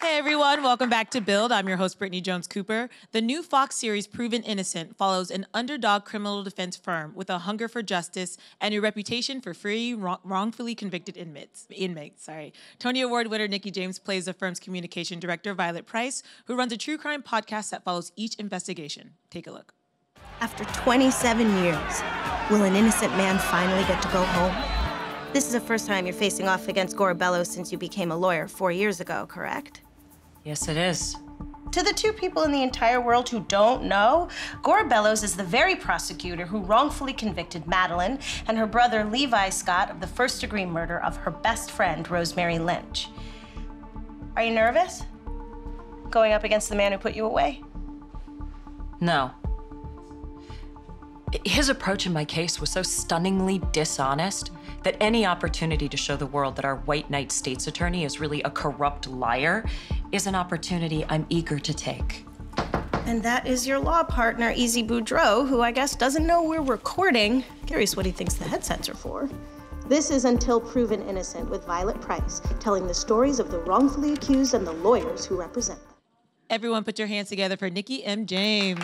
Hey everyone, welcome back to Build. I'm your host, Brittany Jones-Cooper. The new Fox series, Proven Innocent, follows an underdog criminal defense firm with a hunger for justice and a reputation for free, wrongfully convicted inmates. Tony Award winner Nikki James plays the firm's communication director, Violet Price, who runs a true crime podcast that follows each investigation. Take a look. After 27 years, will an innocent man finally get to go home? This is the first time you're facing off against Boudreau since you became a lawyer 4 years ago, correct? Yes, it is. To the two people in the entire world who don't know, Boudreau is the very prosecutor who wrongfully convicted Madeline and her brother Levi Scott of the first-degree murder of her best friend, Rosemary Lynch. Are you nervous? Going up against the man who put you away? No. His approach in my case was so stunningly dishonest that any opportunity to show the world that our white knight state's attorney is really a corrupt liar is an opportunity I'm eager to take. And that is your law partner, Easy Boudreau, who I guess doesn't know we're recording. Curious what he thinks the headsets are for. This is Until Proven Innocent with Violet Price, telling the stories of the wrongfully accused and the lawyers who represent them. Everyone put your hands together for Nikki M. James.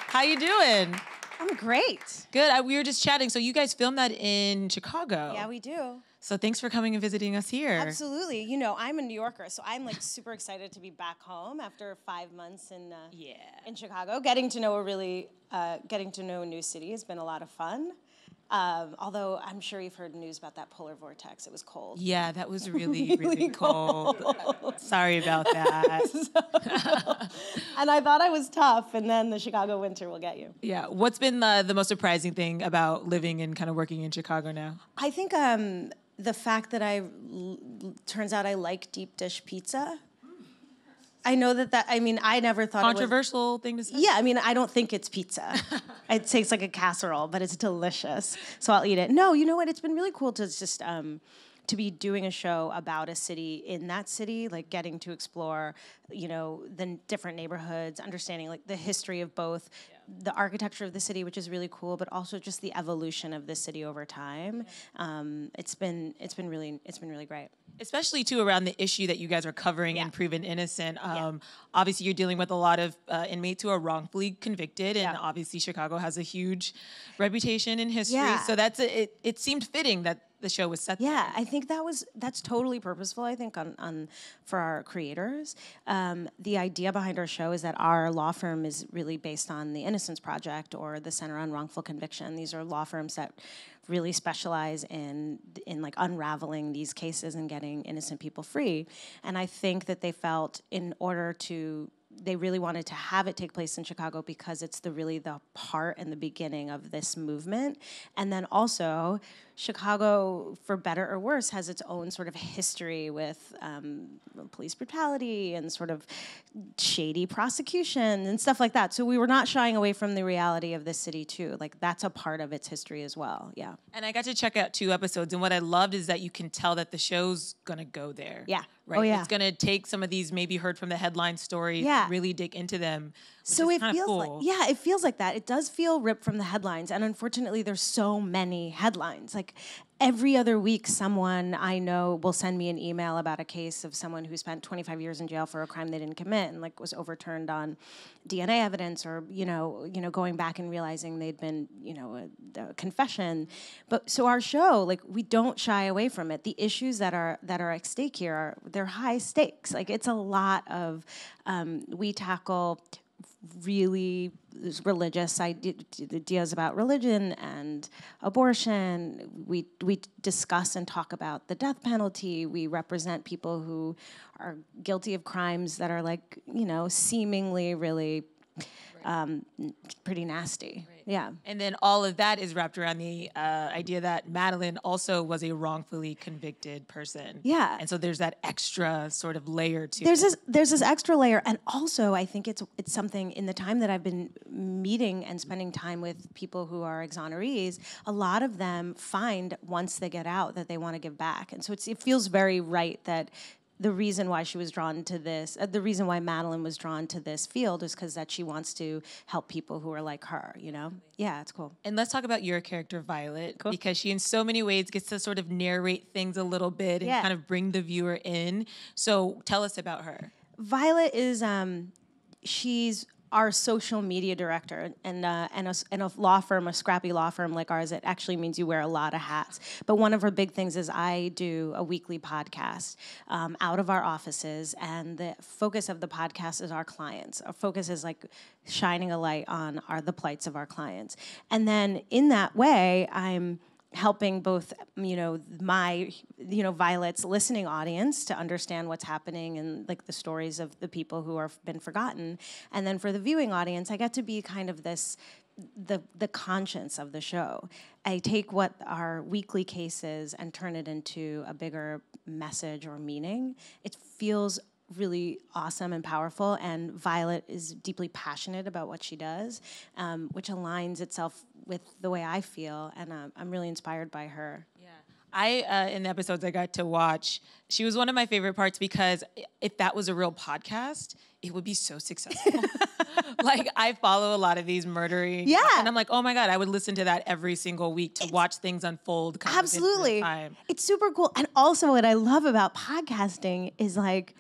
How you doing? I'm great. Good. We were just chatting. So you guys filmed that in Chicago. Yeah, we do. So thanks for coming and visiting us here. Absolutely. You know, I'm a New Yorker, so I'm like super excited to be back home after 5 months in Chicago. Getting to know a new city has been a lot of fun. Although I'm sure you've heard news about that polar vortex. It was cold. Yeah, that was really cold. Sorry about that. And I thought I was tough, and then the Chicago winter will get you. Yeah. What's been the most surprising thing about living and kind of working in Chicago now? I think the fact that turns out I like deep dish pizza. I know I never thought controversial thing to say? Yeah, I don't think it's pizza. It tastes like a casserole, but it's delicious, so I'll eat it. No, you know what? It's been really cool to just to be doing a show about a city in that city, like getting to explore, the different neighborhoods, understanding like the history of both the architecture of the city, which is really cool, but also just the evolution of the city over time. It's been really great. Especially too around the issue that you guys are covering in Proven Innocent. Obviously, you're dealing with a lot of inmates who are wrongfully convicted, and obviously Chicago has a huge reputation in history. Yeah. So it seemed fitting that the show was set there. Yeah, I think that's totally purposeful, I think, for our creators. The idea behind our show is that our law firm is really based on the Innocence Project or the Center on Wrongful Conviction. These are law firms that really specialize in like unraveling these cases and getting innocent people free. And I think that they felt they really wanted to have it take place in Chicago because it's the part and the beginning of this movement. And then also, Chicago, for better or worse, has its own sort of history with police brutality and sort of shady prosecution and stuff like that. So we were not shying away from the reality of this city too. Like that's a part of its history as well. Yeah. And I got to check out 2 episodes, and what I loved is that you can tell that the show's gonna go there. Yeah. Right. Oh, yeah. It's gonna take some of these maybe heard from the headline stories, really dig into them. So it feels cool. it feels like that. It does feel ripped from the headlines, and unfortunately, there's so many headlines. Like every other week, someone I know will send me an email about a case of someone who spent 25 years in jail for a crime they didn't commit and like was overturned on DNA evidence, or going back and realizing they'd been a confession. But so our show, like we don't shy away from it. The issues that are at stake here they're high stakes. Like it's a lot of we tackle really religious ideas about religion and abortion. We discuss and talk about the death penalty. We represent people who are guilty of crimes that are like, seemingly really pretty nasty. Right. Yeah. And then all of that is wrapped around the idea that Madeline also was a wrongfully convicted person. Yeah. And so there's that extra sort of layer to it. There's this extra layer. And also I think it's something in the time that I've been meeting and spending time with people who are exonerees, a lot of them find once they get out that they want to give back. And so it feels very right that the reason why she was drawn to this, the reason why Madeline was drawn to this field is because that she wants to help people who are like her, you know? Yeah, it's cool. And let's talk about your character, Violet, because she in so many ways gets to sort of narrate things a little bit and kind of bring the viewer in. So tell us about her. Violet is, she's our social media director, and a law firm, a scrappy law firm like ours, it actually means you wear a lot of hats. But one of her big things is I do a weekly podcast out of our offices, and the focus of the podcast is our clients. Our focus is like shining a light on the plights of our clients. And then in that way, I'm helping both, my, Violet's listening audience to understand what's happening and like the stories of the people who have been forgotten. And then for the viewing audience, I get to be kind of the conscience of the show. I take what our weekly case is and turn it into a bigger message or meaning. It feels really awesome and powerful, and Violet is deeply passionate about what she does, which aligns itself with the way I feel, and I'm really inspired by her. Yeah, in the episodes I got to watch, she was one of my favorite parts because if that was a real podcast, it would be so successful. Like, I follow a lot of these murdering, and I'm like, oh my God, I would listen to that every single week to watch things unfold. Absolutely. Time. It's super cool. And also what I love about podcasting is like,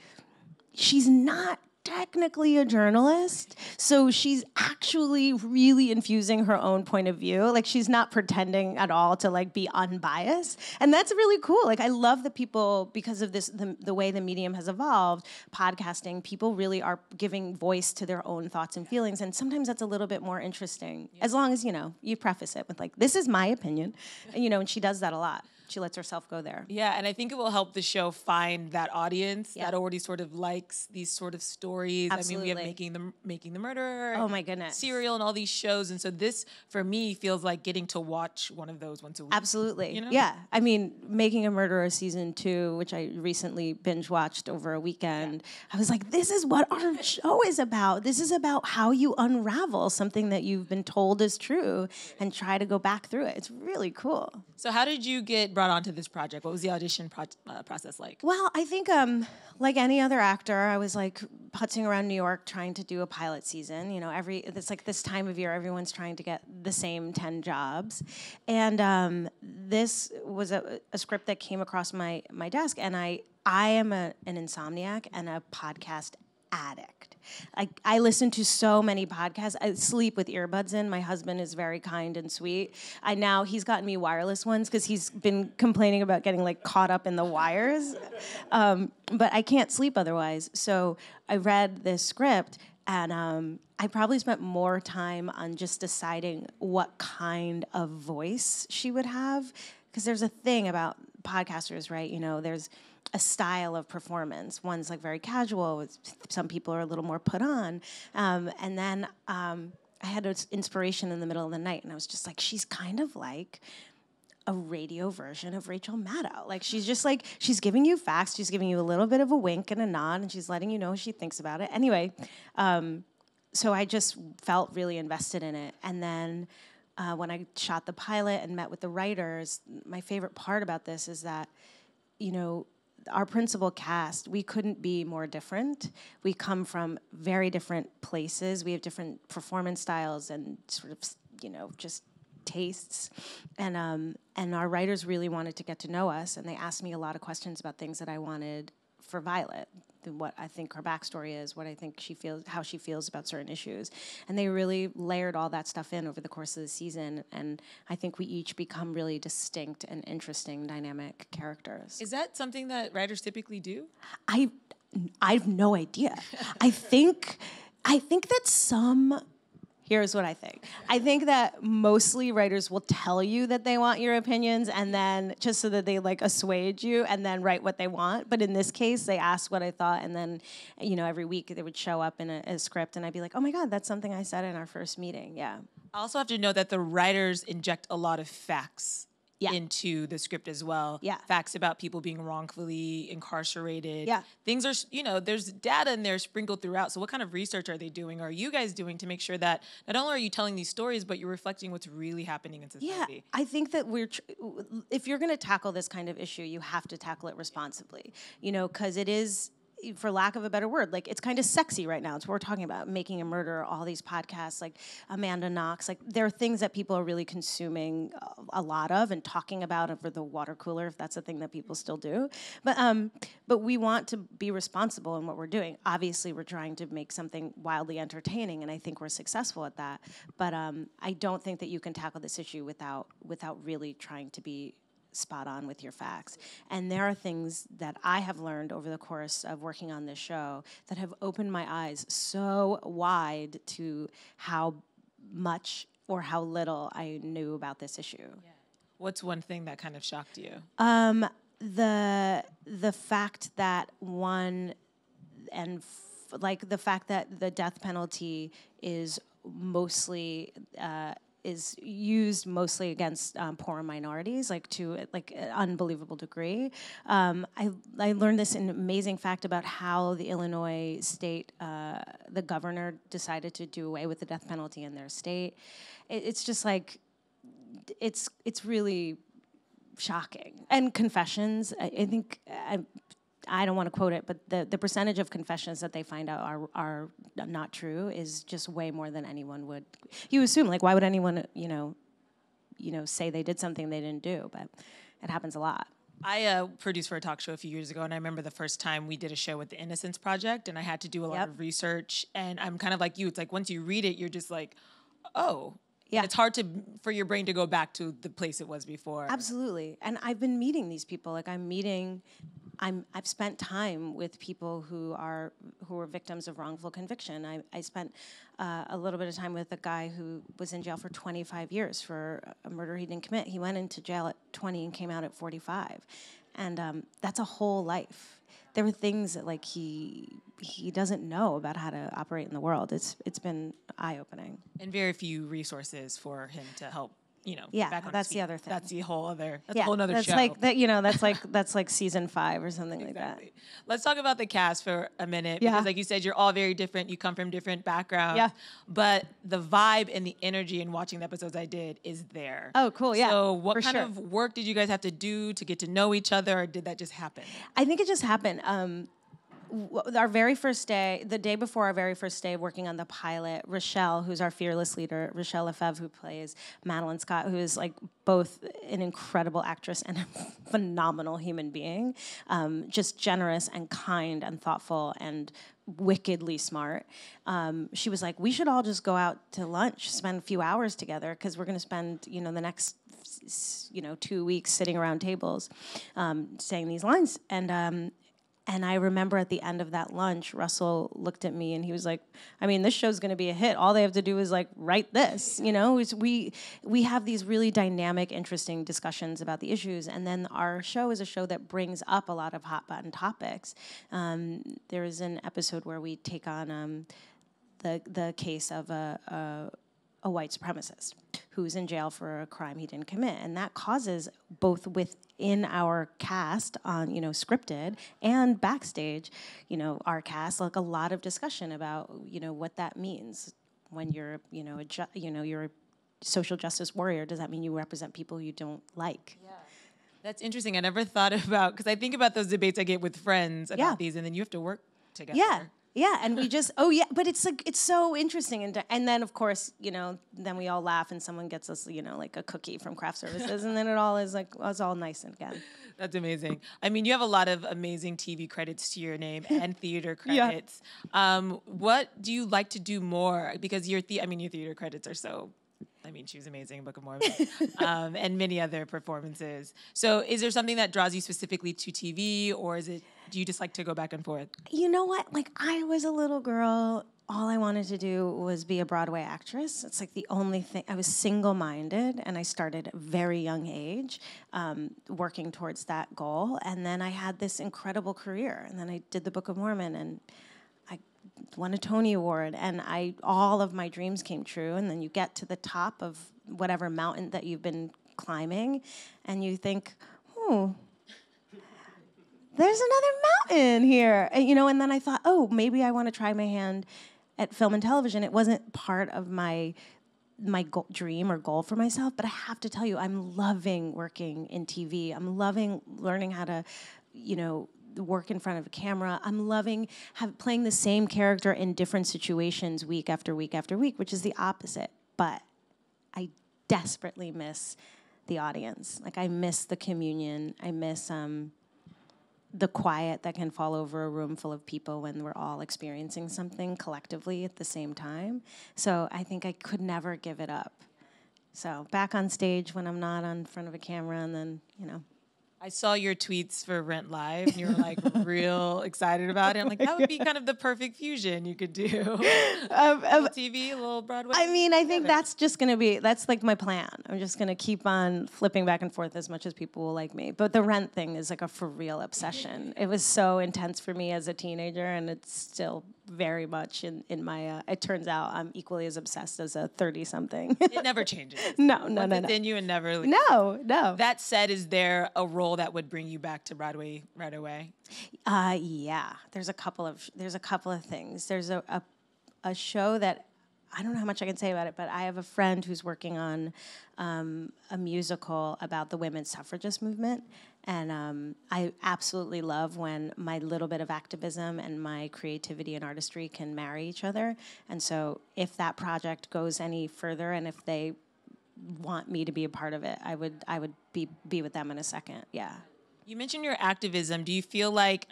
she's not technically a journalist, so she's actually really infusing her own point of view. Like, she's not pretending at all to like be unbiased, and that's really cool. Like, I love that people, because of this, the way the medium has evolved, podcasting, people really are giving voice to their own thoughts and feelings, and sometimes that's a little bit more interesting, as long as, you preface it with like, this is my opinion, and she does that a lot. She lets herself go there. Yeah, and I think it will help the show find that audience that already sort of likes these sort of stories. Absolutely. I mean, we have Making the Murderer. Oh my goodness. Serial and all these shows. And so this, for me, feels like getting to watch one of those once a week. Absolutely. Yeah. I mean, Making a Murderer season 2, which I recently binge watched over a weekend, I was like, this is what our show is about. This is about how you unravel something that you've been told is true and try to go back through it. It's really cool. So how did you get brought onto this project? What was the audition process like? Well, I think like any other actor, I was like putzing around New York trying to do a pilot season. It's like this time of year, everyone's trying to get the same 10 jobs. And this was a script that came across my desk, and I am an insomniac and a podcast addict. I listen to so many podcasts. I sleep with earbuds in. My husband is very kind and sweet. He's gotten me wireless ones because he's been complaining about getting like caught up in the wires. But I can't sleep otherwise. So I read this script, and I probably spent more time on just deciding what kind of voice she would have. Because there's a thing about podcasters, right? There's a style of performance. One's like very casual. Some people are a little more put on. And then I had an inspiration in the middle of the night, and I was just like, she's kind of like a radio version of Rachel Maddow. Like, she's just like, she's giving you facts, she's giving you a little bit of a wink and a nod, and she's letting you know what she thinks about it. Anyway, so I just felt really invested in it. And then when I shot the pilot and met with the writers, my favorite part about this is that, our principal cast, we couldn't be more different. We come from very different places. We have different performance styles and sort of, just tastes. And our writers really wanted to get to know us, and they asked me a lot of questions about things that I wanted for Violet, what I think her backstory is, what I think how she feels about certain issues. And they really layered all that stuff in over the course of the season, and I think we each become really distinct and interesting, dynamic characters. Is that something that writers typically do? I have no idea. I think that here's what I think. I think that mostly writers will tell you that they want your opinions, and then just so that they like assuage you and then write what they want. But in this case, they asked what I thought, and then, every week they would show up in a script, and I'd be like, oh my God, that's something I said in our first meeting. Yeah. I also have to note that the writers inject a lot of facts into the script as well. Yeah. Facts about people being wrongfully incarcerated. Yeah. Things are, there's data in there sprinkled throughout. So what kind of research are they doing? Or are you guys doing to make sure that not only are you telling these stories, but you're reflecting what's really happening in society? Yeah, I think that if you're going to tackle this kind of issue, you have to tackle it responsibly, because it is, for lack of a better word, like it's kind of sexy right now. It's what we're talking about, Making a Murder, all these podcasts, like Amanda Knox. Like there are things that people are really consuming a lot of and talking about over the water cooler, if that's a thing that people still do. But we want to be responsible in what we're doing. Obviously, we're trying to make something wildly entertaining, and I think we're successful at that. But I don't think that you can tackle this issue without really trying to be spot on with your facts. And there are things that I have learned over the course of working on this show that have opened my eyes so wide to how much or how little I knew about this issue. Yeah. What's one thing that kind of shocked you? The fact that the fact that the death penalty is mostly is used mostly against poor minorities, to an unbelievable degree. I learned this an amazing fact about how the Illinois state, the governor decided to do away with the death penalty in their state. It's just it's really shocking. And confessions, I think, I don't want to quote it, but the percentage of confessions that they find out are not true is just way more than anyone would. You assume, why would anyone, say they did something they didn't do? But it happens a lot. I produced for a talk show a few years ago, and I remember the first time we did a show with the Innocence Project, and I had to do a lot of research, and I'm kind of like you. It's like once you read it, you're just like, oh. Yeah. And it's hard for your brain to go back to the place it was before. Absolutely. And I've been meeting these people. I've spent time with people who are victims of wrongful conviction. I spent a little bit of time with a guy who was in jail for 25 years for a murder he didn't commit. He went into jail at 20 and came out at 45. And that's a whole life. There were things that he doesn't know about how to operate in the world. It's been eye-opening. And very few resources for him to help. Yeah, that's the other thing. That's a whole other show. That's like season 5 or something like that. Let's talk about the cast for a minute, because like you said, you're all very different. You come from different backgrounds. Yeah. But the vibe and the energy in watching the episodes I did is there. Oh, cool, yeah. So what kind of work did you guys have to do to get to know each other, or did that just happen? I think it just happened. Our very first day, the day before our very first day working on the pilot, Rochelle, who's our fearless leader, Rochelle Lefebvre, who plays Madeline Scott, who is both an incredible actress and a phenomenal human being, just generous and kind and thoughtful and wickedly smart. She was like, we should all just go out to lunch, spend a few hours together, because we're going to spend, the next 2 weeks sitting around tables saying these lines. And I remember at the end of that lunch, Russell looked at me and he was like, this show's going to be a hit. All they have to do is write this, We have these really dynamic, interesting discussions about the issues. And then our show is a show that brings up a lot of hot button topics. There is an episode where we take on the case of a white supremacist who's in jail for a crime he didn't commit. And that causes, both within our cast on, scripted, and backstage, our cast, a lot of discussion about, what that means when you're, you're a social justice warrior. Does that mean you represent people you don't like? Yeah. That's interesting. I never thought about, because I think about those debates I get with friends about these, and then you have to work together. Yeah. Yeah, and we just, but it's so interesting. And then, of course, then we all laugh and someone gets us, a cookie from craft services, and then it's all nice again. That's amazing. You have a lot of amazing TV credits to your name and theater credits. Yeah. What do you like to do more? Because your theater credits are so... she was amazing in Book of Mormon, and many other performances. So is there something that draws you specifically to TV, or do you just like to go back and forth? You know what? I was a little girl. All I wanted to do was be a Broadway actress. It's the only thing. I was single-minded, and I started at a very young age working towards that goal. And then I had this incredible career. And then I did the Book of Mormon, and won a Tony Award, and all of my dreams came true. And then you get to the top of whatever mountain that you've been climbing, and you think, there's another mountain here. And, and then I thought, maybe I want to try my hand at film and television. It wasn't part of my dream or goal for myself, but I have to tell you, I'm loving working in TV. I'm loving learning how to, work in front of a camera. I'm loving playing the same character in different situations week after week after week, which is the opposite. But I desperately miss the audience. Like, I miss the communion. I miss the quiet that can fall over a room full of people when we're all experiencing something collectively at the same time. So I think I could never give it up. So back on stage when I'm not in front of a camera, and then, I saw your tweets for Rent Live, and you were like real excited about it. I'm like, that would be kind of the perfect fusion you could do. A little TV, a little Broadway. I mean, I think that's just going to be, that's like my plan. I'm just going to keep on flipping back and forth as much as people will like me. But the Rent thing is like a for real obsession. It was so intense for me as a teenager, and it's still very much in my, it turns out I'm equally as obsessed as a 30-something. It never changes. No. Within you and never leaves. No. That said, is there a role that would bring you back to Broadway right away? Yeah. There's a couple of things. There's a show that I don't know how much I can say about it, but I have a friend who's working on a musical about the women's suffragist movement, and I absolutely love when my little bit of activism and my creativity and artistry can marry each other. And so if that project goes any further, and if they want me to be a part of it, I would be with them in a second. Yeah. You mentioned your activism. Do you feel like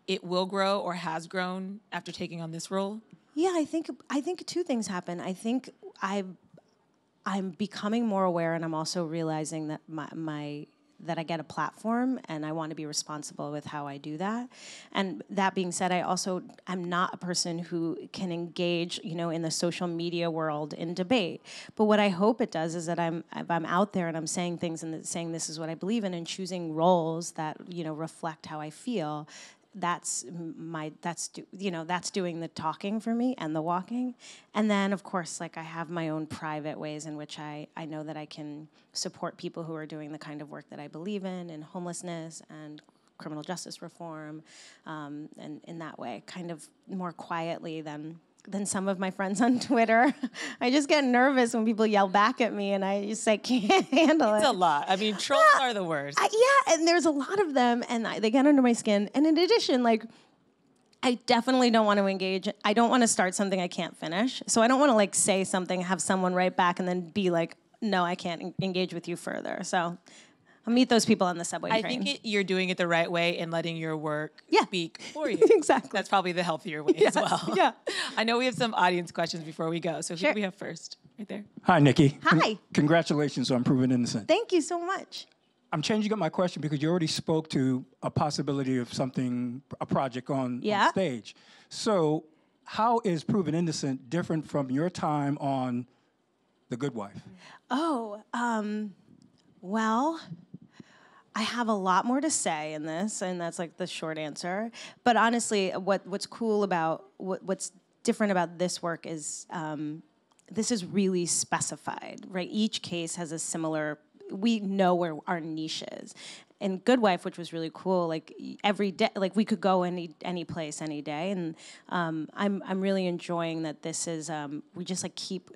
it will grow or has grown after taking on this role? Yeah, I think two things happen. I think I'm becoming more aware, and I'm also realizing that that I get a platform, and I want to be responsible with how I do that. And that being said, I'm not a person who can engage, in the social media world in debate. But what I hope it does is that if I'm out there and I'm saying things and saying this is what I believe in, and choosing roles that, reflect how I feel, that's doing the talking for me and the walking. And then, of course, like, I have my own private ways in which I know that I can support people who are doing the kind of work that I believe in homelessness and criminal justice reform, and in that way, kind of more quietly than some of my friends on Twitter. I just get nervous when people yell back at me, and I just can't handle it. It's a lot. I mean, trolls are the worst. Yeah, and there's a lot of them, and they get under my skin. And in addition, I definitely don't want to engage. I don't want to start something I can't finish. So I don't want to say something, have someone write back, and then be like, no, I can't engage with you further. So I'll meet those people on the subway train. I think you're doing it the right way and letting your work speak for you. Exactly. That's probably the healthier way as well. Yeah. I know we have some audience questions before we go. So who do we have first? Right there. Hi, Nikki. Hi. Congratulations on Proven Innocent. Thank you so much. I'm changing up my question because you already spoke to a possibility of a project on stage. So how is Proven Innocent different from your time on The Good Wife? Well, I have a lot more to say in this, and that's the short answer. But honestly, what's cool about what's different about this work is this is really specified, right? Each case has a similar. We know where our niche is. In Good Wife, which was really cool, every day, we could go any place, any day, and I'm really enjoying that. This is we just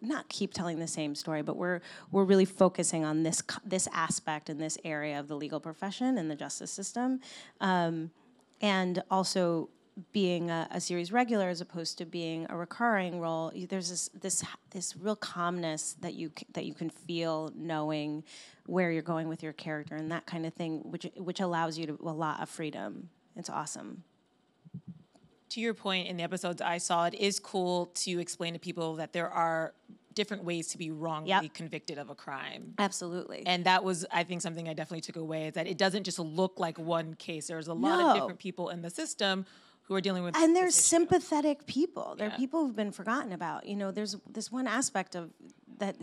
not keep telling the same story, but we're really focusing on this aspect in this area of the legal profession and the justice system, and also being a series regular as opposed to being a recurring role. There's this real calmness that you can feel knowing where you're going with your character and that kind of thing, which allows you a lot of freedom. It's awesome. To your point, in the episodes I saw, it is cool to explain to people that there are different ways to be wrongly convicted of a crime. Absolutely. And that was, I think, something I definitely took away, is that it doesn't just look like one case. There's a lot of different people in the system who are dealing with and there's sympathetic people. There are people who've been forgotten about. There's this one aspect of that,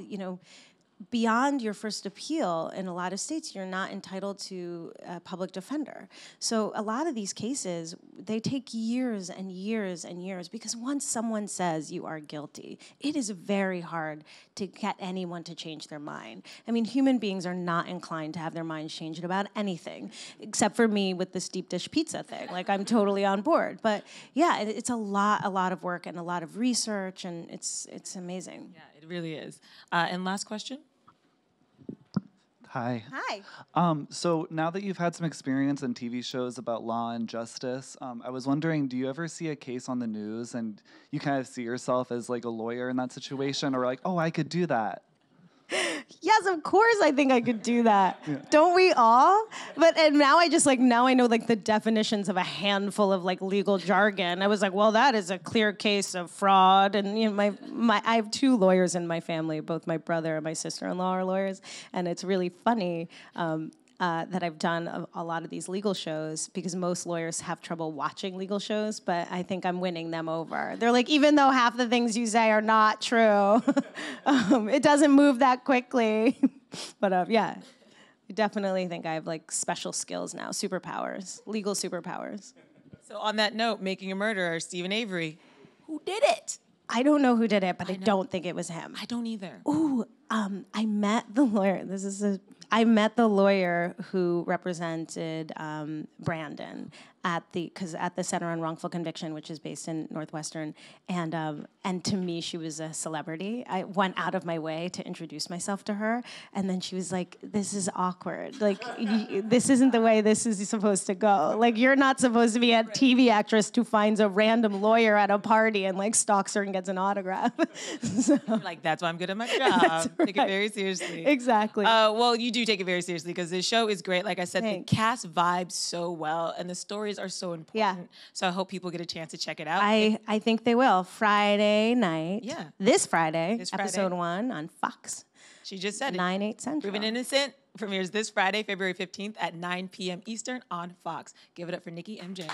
beyond your first appeal, in a lot of states, you're not entitled to a public defender. So a lot of these cases, they take years and years and years, because once someone says you are guilty, it is very hard to get anyone to change their mind. I mean, human beings are not inclined to have their minds changed about anything, except for me with this deep dish pizza thing. Like, I'm totally on board. But yeah, it's a lot of work and a lot of research, and it's amazing. Yeah, it really is. And last question. Hi. Hi. So now that you've had some experience in TV shows about law and justice, I was wondering, do you ever see a case on the news and you kind of see yourself as like a lawyer in that situation, or like, oh, I could do that? Yes, of course I think I could do that. Yeah. Don't we all? And now I know like the definitions of a handful of like legal jargon. I was like, well, that is a clear case of fraud. And you know, I have 2 lawyers in my family, both my brother and my sister-in-law are lawyers, and it's really funny that I've done a lot of these legal shows, because most lawyers have trouble watching legal shows, but I think I'm winning them over. They're like, even though half the things you say are not true, it doesn't move that quickly. But yeah, I definitely think I have like special skills now, superpowers, legal superpowers. So on that note, Making a Murderer, Stephen Avery, who did it? I don't know who did it, but I don't think it was him. I don't either. Ooh, I met the lawyer. I met the lawyer who represented Brandon at the Center on Wrongful Conviction, which is based in Northwestern, and to me, she was a celebrity. I went out of my way to introduce myself to her, and then she was like, "This is awkward. Like, this isn't the way this is supposed to go. Like, you're not supposed to be a TV actress who finds a random lawyer at a party and like stalks her and gets an autograph." So, like, that's why I'm good at my job. Take it very seriously. Exactly. Well, you do take it very seriously, because the show is great. Like I said, Thanks. the cast vibes so well, and the stories are so important. Yeah. So I hope people get a chance to check it out. I think they will. Friday night. Yeah. This Friday, This Friday. episode 1 on Fox. She just said 9/8 Central. Proven Innocent premieres this Friday, February 15th at 9 p.m. Eastern on Fox. Give it up for Nikki M. James.